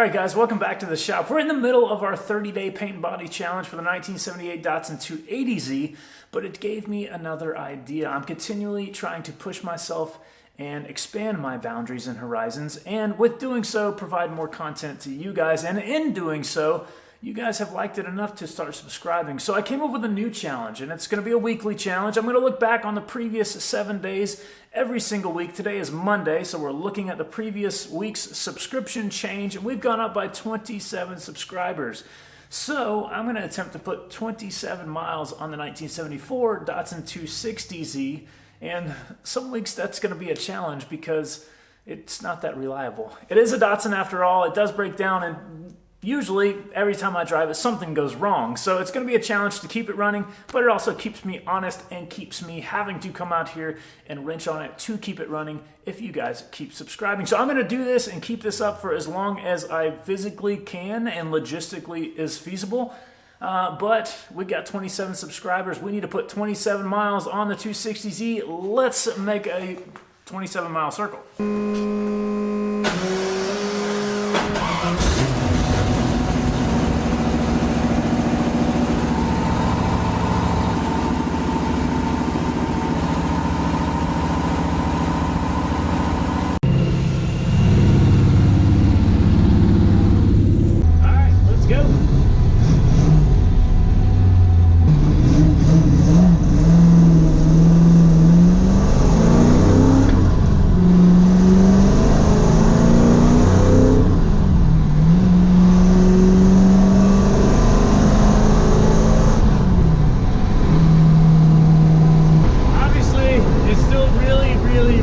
Alright guys, welcome back to the shop. We're in the middle of our 30-day paint and body challenge for the 1978 Datsun 280z, but it gave me another idea. I'm continually trying to push myself and expand my boundaries and horizons, and with doing so, provide more content to you guys, and in doing so, you guys have liked it enough to start subscribing. So I came up with a new challenge, and it's going to be a weekly challenge. I'm going to look back on the previous 7 days every single week. Today is Monday, so we're looking at the previous week's subscription change, and we've gone up by 27 subscribers. So I'm going to attempt to put 27 miles on the 1974 Datsun 260z, and some weeks that's going to be a challenge because it's not that reliable. It is a Datsun after all. It does break down, and usually, every time I drive it, something goes wrong. So it's going to be a challenge to keep it running, but it also keeps me honest and keeps me having to come out here and wrench on it to keep it running if you guys keep subscribing. So I'm going to do this and keep this up for as long as I physically can and logistically is feasible. But we got 27 subscribers. We need to put 27 miles on the 260Z. Let's make a 27-mile circle.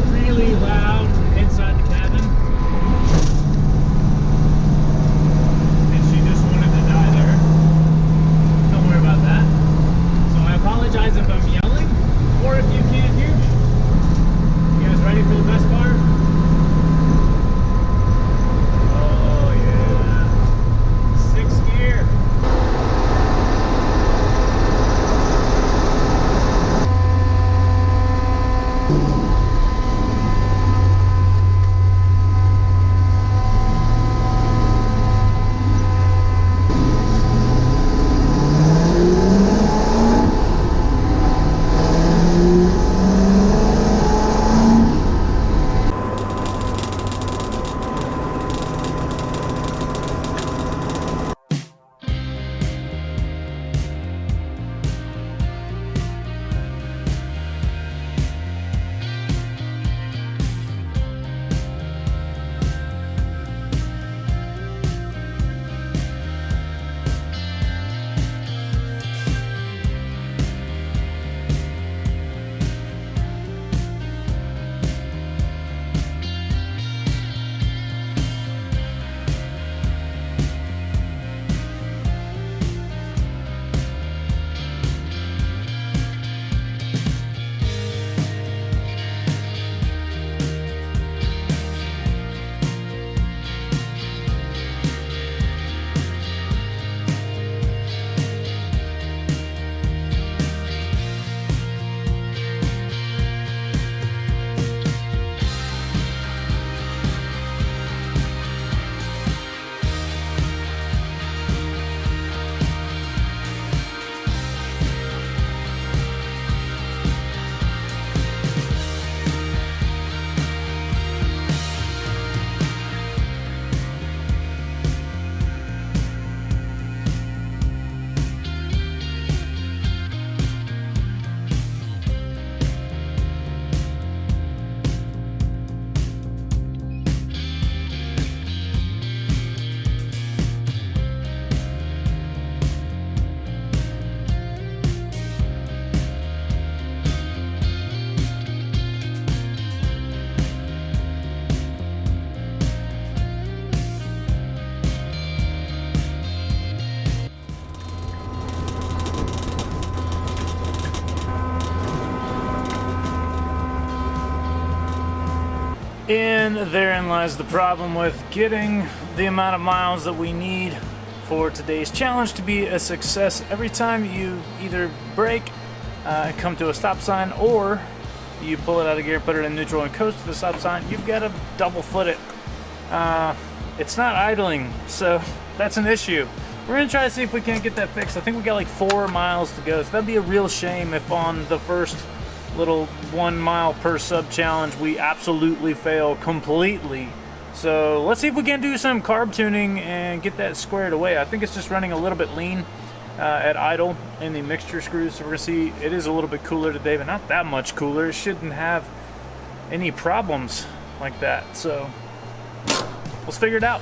Really loud inside the cabin, and she just wanted to die there. Don't worry about that. So I apologize if I'm yelling or if you can't hear me. You guys ready for the best part? Oh yeah, 6th gear. And therein lies the problem with getting the amount of miles that we need for today's challenge to be a success. Every time you either brake, come to a stop sign, or you pull it out of gear, put it in neutral and coast to the stop sign, you've got to double foot it. it's not idling, so that's an issue. We're gonna try to see if we can't get that fixed. I think we got like 4 miles to go, so that'd be a real shame if on the first little 1 mile per sub challenge we absolutely fail completely. So let's see if we can do some carb tuning and get that squared away. I think it's just running a little bit lean at idle in the mixture screws, so we're gonna see. It is a little bit cooler today, but not that much cooler. It shouldn't have any problems like that, so let's figure it out.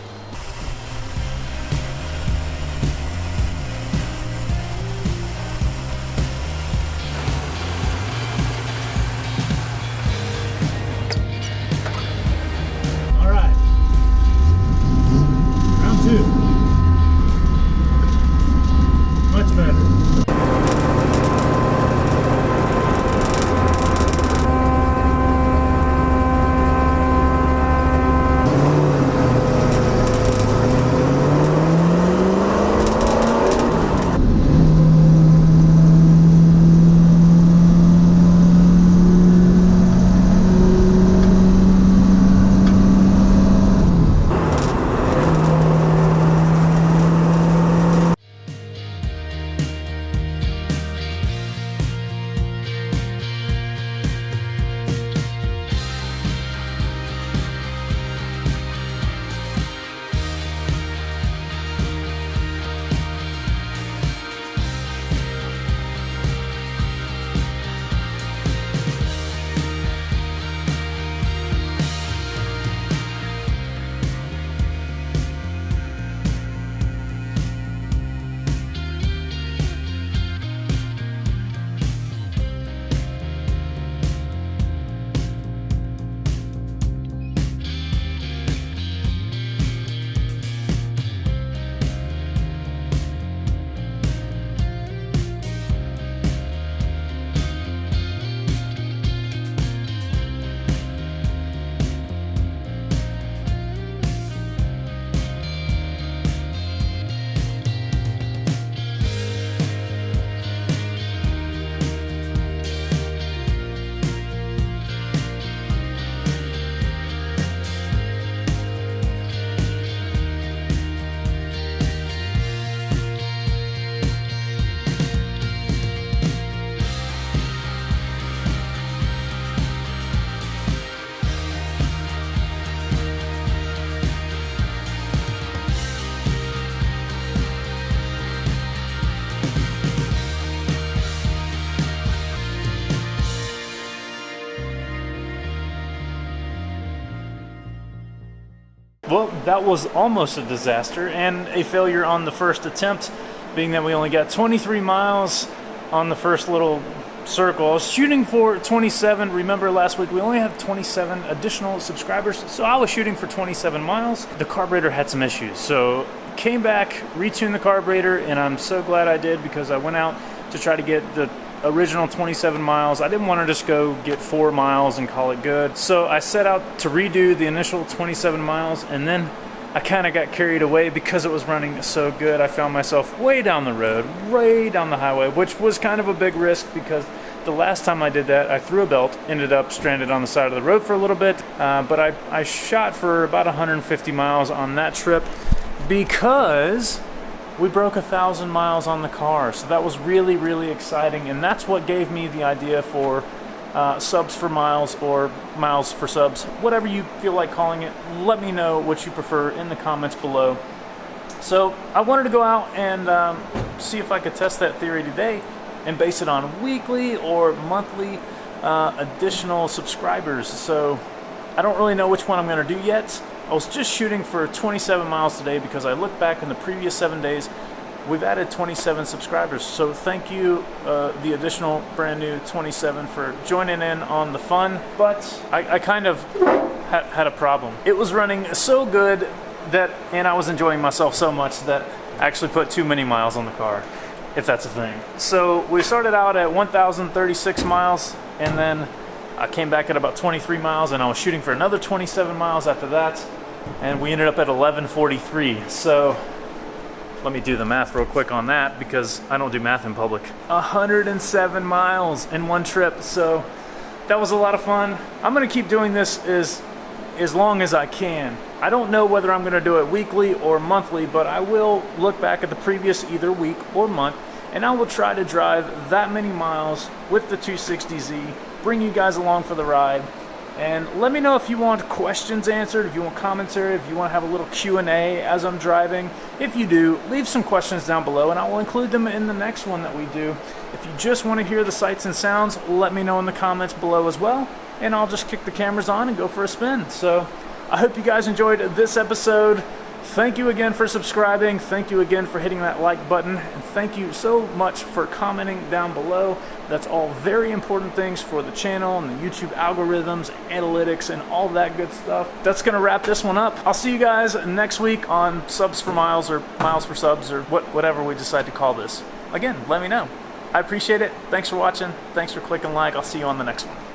Well, that was almost a disaster and a failure on the first attempt, being that we only got 23 miles on the first little circle. I was shooting for 27. Remember last week we only have 27 additional subscribers, so I was shooting for 27 miles. The carburetor had some issues, so came back, retuned the carburetor, and I'm so glad I did, because I went out to try to get the original 27 miles. I didn't want to just go get 4 miles and call it good. So I set out to redo the initial 27 miles, and then I kind of got carried away because it was running so good. I found myself way down the road, way down the highway, which was kind of a big risk, because the last time I did that, I threw a belt, ended up stranded on the side of the road for a little bit, but I shot for about 150 miles on that trip because we broke 1,000 miles on the car. So that was really, really exciting, and that's what gave me the idea for subs for miles, or miles for subs, whatever you feel like calling it. Let me know what you prefer in the comments below. So I wanted to go out and see if I could test that theory today and base it on weekly or monthly additional subscribers. So I don't really know which one I'm going to do yet. I was just shooting for 27 miles today because I looked back in the previous 7 days, we've added 27 subscribers. So thank you, the additional brand new 27, for joining in on the fun. But I kind of had a problem. It was running so good that, and I was enjoying myself so much that I actually put too many miles on the car, if that's a thing. So we started out at 1,036 miles, and then I came back at about 23 miles, and I was shooting for another 27 miles after that, and we ended up at 1143. So let me do the math real quick on that, because I don't do math in public. 107 miles in one trip. So that was a lot of fun. I'm gonna keep doing this as as long as I can. I don't know whether I'm going to do it weekly or monthly, but I will look back at the previous either week or month, and I will try to drive that many miles with the 260Z, bring you guys along for the ride. And let me know if you want questions answered, if you want commentary, if you want to have a little Q&A as I'm driving. If you do, leave some questions down below and I will include them in the next one that we do. If you just want to hear the sights and sounds, let me know in the comments below as well, and I'll just kick the cameras on and go for a spin. So I hope you guys enjoyed this episode. Thank you again for subscribing. Thank you again for hitting that like button. And thank you so much for commenting down below. That's all very important things for the channel and the YouTube algorithms, analytics, and all that good stuff. That's going to wrap this one up. I'll see you guys next week on Subs for Miles or Miles for Subs or whatever we decide to call this. Again, let me know. I appreciate it. Thanks for watching. Thanks for clicking like. I'll see you on the next one.